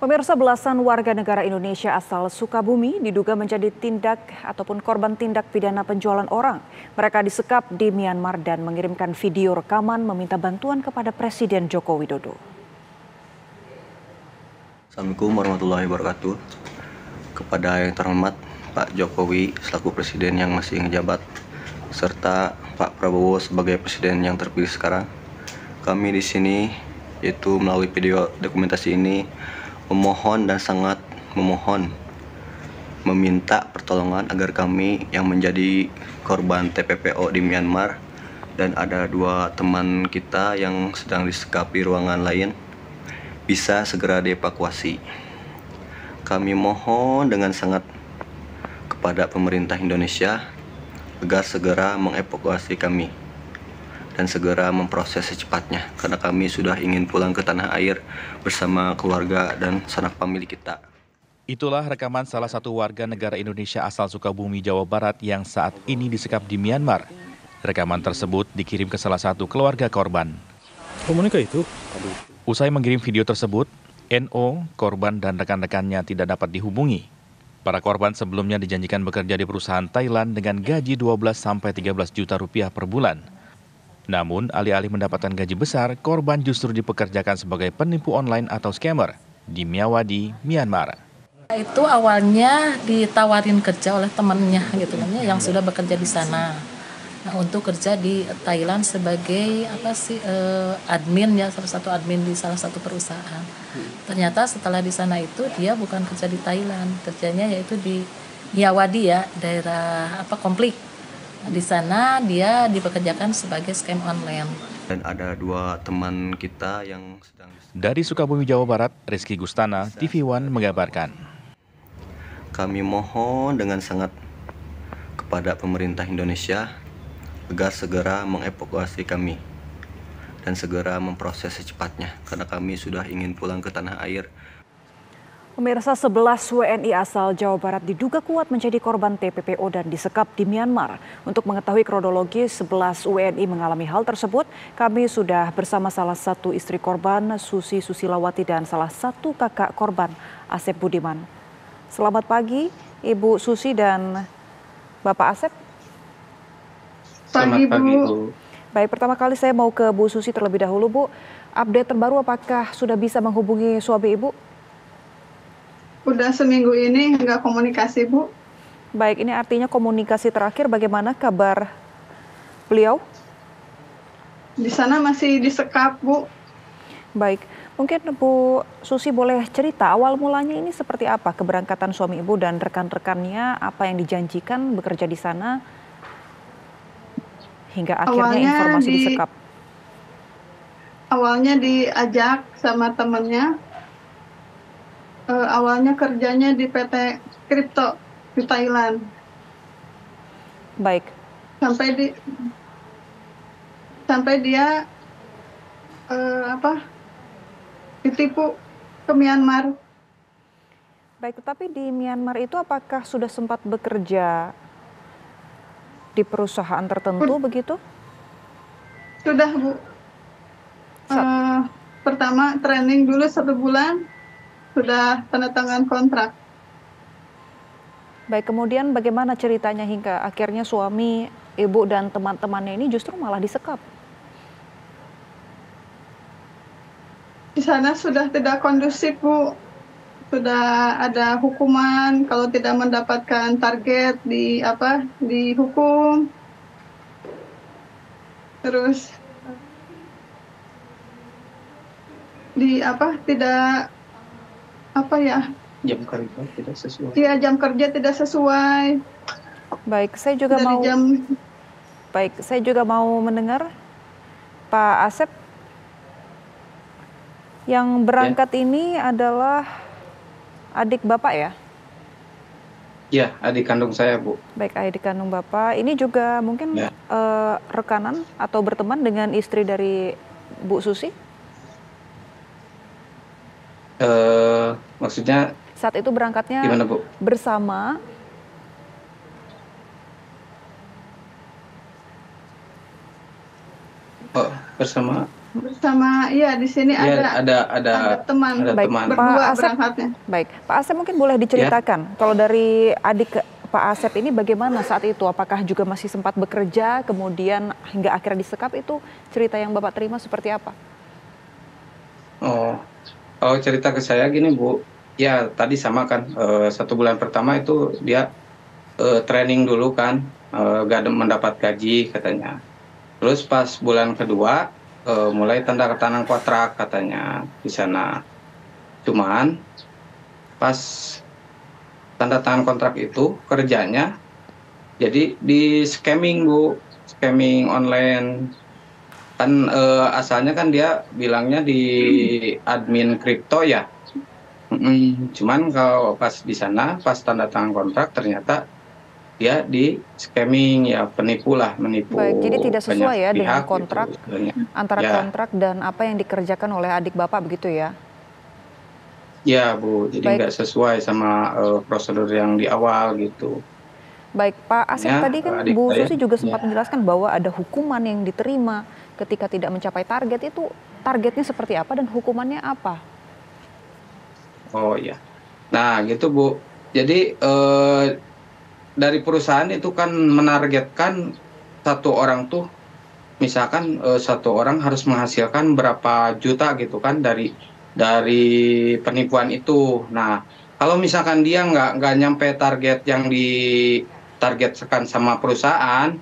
Pemirsa, belasan warga negara Indonesia asal Sukabumi diduga menjadi korban tindak pidana penjualan orang. Mereka disekap di Myanmar dan mengirimkan video rekaman meminta bantuan kepada Presiden Joko Widodo. Assalamualaikum warahmatullahi wabarakatuh. Kepada yang terhormat Pak Jokowi selaku Presiden yang masih menjabat, serta Pak Prabowo sebagai Presiden yang terpilih sekarang, kami di sini yaitu melalui video dokumentasi ini memohon dan sangat memohon meminta pertolongan agar kami yang menjadi korban TPPO di Myanmar dan ada 2 teman kita yang sedang disekap di ruangan lain bisa segera dievakuasi. Kami mohon dengan sangat kepada pemerintah Indonesia agar segera mengevakuasi kami dan segera memproses secepatnya, karena kami sudah ingin pulang ke tanah air bersama keluarga dan sanak famili kita. Itulah rekaman salah satu warga negara Indonesia asal Sukabumi, Jawa Barat yang saat ini disekap di Myanmar. Rekaman tersebut dikirim ke salah satu keluarga korban. Komunika itu? Usai mengirim video tersebut, NO, korban dan rekan-rekannya tidak dapat dihubungi. Para korban sebelumnya dijanjikan bekerja di perusahaan Thailand dengan gaji 12-13 juta rupiah per bulan. Namun, alih-alih mendapatkan gaji besar, korban justru dipekerjakan sebagai penipu online atau scammer di Myawaddy, Myanmar. Itu awalnya ditawarin kerja oleh temannya gitu kan ya, yang sudah bekerja di sana. Nah, untuk kerja di Thailand sebagai admin ya, salah satu admin di salah satu perusahaan. Ternyata setelah di sana itu dia bukan kerja di Thailand, kerjanya yaitu di Myawaddy ya, daerah konflik. Di sana dia dipekerjakan sebagai scam online. Dan ada 2 teman kita yang sedang... Dari Sukabumi, Jawa Barat, Rizky Gustana, TV One mengabarkan. Kami mohon dengan sangat kepada pemerintah Indonesia agar segera mengevakuasi kami dan segera memproses secepatnya, karena kami sudah ingin pulang ke tanah air. Pemirsa, 11 WNI asal Jawa Barat diduga kuat menjadi korban TPPO dan disekap di Myanmar. Untuk mengetahui kronologi 11 WNI mengalami hal tersebut, kami sudah bersama salah satu istri korban, Susi Susilawati, dan salah satu kakak korban, Asep Budiman. Selamat pagi, Ibu Susi dan Bapak Asep. Selamat pagi, Bu. Baik, pertama kali saya mau ke Bu Susi terlebih dahulu, Bu. Update terbaru, apakah sudah bisa menghubungi suami Ibu? Udah seminggu ini nggak komunikasi, Bu. Baik, ini artinya komunikasi terakhir bagaimana kabar beliau? Di sana masih disekap, Bu. Baik, mungkin Bu Susi boleh cerita awal mulanya ini seperti apa keberangkatan suami Ibu dan rekan-rekannya, apa yang dijanjikan bekerja di sana hingga akhirnya informasi disekap? Awalnya diajak sama temennya. Awalnya kerjanya di PT Kripto di Thailand. Baik. Sampai dia ditipu ke Myanmar. Baik, tapi di Myanmar itu apakah sudah sempat bekerja di perusahaan tertentu begitu? Sudah, Bu. Pertama training dulu 1 bulan. Sudah tanda tangan kontrak. Baik, kemudian bagaimana ceritanya hingga akhirnya suami, Ibu, dan teman-temannya ini justru malah disekap? Di sana sudah tidak kondusif, Bu. Sudah ada hukuman kalau tidak mendapatkan target dihukum. Terus Jam kerja tidak sesuai. Iya, jam kerja tidak sesuai. Baik, saya juga mau mendengar Pak Asep. Yang berangkat ini adalah adik Bapak ya? Ya, adik kandung saya, Bu. Baik, adik kandung Bapak. Ini juga mungkin rekanan atau berteman dengan istri dari Bu Susi? Maksudnya saat itu berangkatnya gimana, Bu? Bersama bersama bersama, iya di sini Iya, ada teman ada Baik, teman. Pak berdua Asep. berangkatnya. Baik, Pak Asep mungkin boleh diceritakan kalau dari adik Pak Asep ini bagaimana saat itu? Apakah juga masih sempat bekerja, kemudian hingga akhirnya disekap, itu cerita yang Bapak terima seperti apa? Oh, kalau cerita ke saya gini Bu, ya tadi sama kan, 1 bulan pertama itu dia training dulu kan, gak mendapat gaji katanya. Terus pas bulan kedua mulai tanda tangan kontrak katanya di sana. Cuman pas tanda tangan kontrak itu kerjanya jadi di scamming Bu, scamming online. Kan asalnya kan dia bilangnya di admin kripto ya. Cuman kalau pas di sana, pas tanda tangan kontrak ternyata dia di scamming ya, penipu lah, menipu Baik, jadi tidak banyak sesuai ya dengan pihak gitu kontrak, istilahnya. antara Ya, kontrak dan apa yang dikerjakan oleh adik Bapak begitu ya? ya Bu, jadi Baik, nggak sesuai sama prosedur yang di awal gitu. baik Pak Asep, Ya, tadi kan adik Bu saya, Susi juga ya. sempat menjelaskan bahwa ada hukuman yang diterima ketika tidak mencapai target. Itu targetnya seperti apa dan hukumannya apa? Oh ya. Nah gitu Bu. Jadi dari perusahaan itu kan menargetkan satu orang tuh, misalkan satu orang harus menghasilkan berapa juta gitu kan dari penipuan itu. Nah, kalau misalkan dia nggak nyampe target yang ditargetkan sama perusahaan,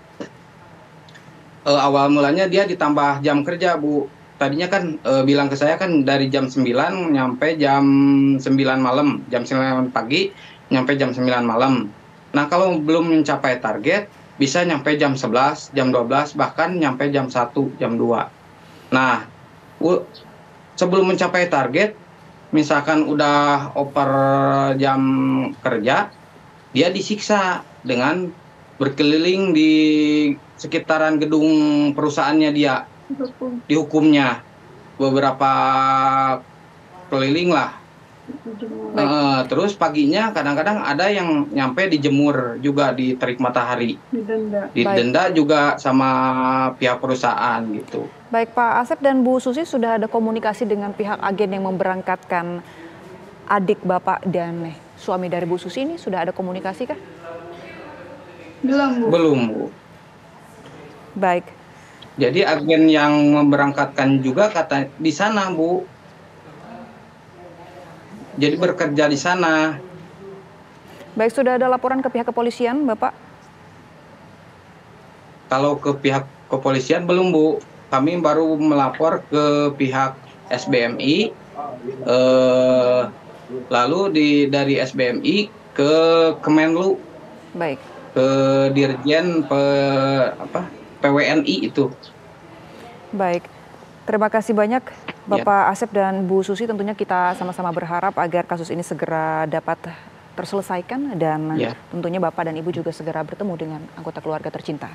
awal mulanya dia ditambah jam kerja Bu. Tadinya kan bilang ke saya kan dari jam 9 nyampe jam 9 malam, jam 9 pagi nyampe jam 9 malam. Nah, kalau belum mencapai target bisa nyampe jam 11, jam 12, bahkan nyampe jam 1, jam 2. Nah, sebelum mencapai target, misalkan udah over jam kerja, dia disiksa dengan berkeliling di sekitaran gedung perusahaannya dia, dihukumnya beberapa keliling lah. Baik. Terus paginya kadang-kadang ada yang nyampe dijemur juga di terik matahari, Didenda. didenda juga sama pihak perusahaan gitu. Baik Pak Asep dan Bu Susi, sudah ada komunikasi dengan pihak agen yang memberangkatkan adik Bapak dan suami dari Bu Susi ini, sudah ada komunikasi kah? Belum Bu. Belum Bu. Baik. Jadi agen yang memberangkatkan juga kata di sana Bu. Jadi bekerja di sana. Baik, sudah ada laporan ke pihak kepolisian, Bapak? Kalau ke pihak kepolisian belum Bu. Kami baru melapor ke pihak SBMI. Lalu dari SBMI ke Kemenlu, Baik. ke Dirjen PWNI itu. Baik. Terima kasih banyak Bapak Asep dan Bu Susi. Tentunya kita sama-sama berharap agar kasus ini segera dapat terselesaikan dan tentunya Bapak dan Ibu juga segera bertemu dengan anggota keluarga tercinta.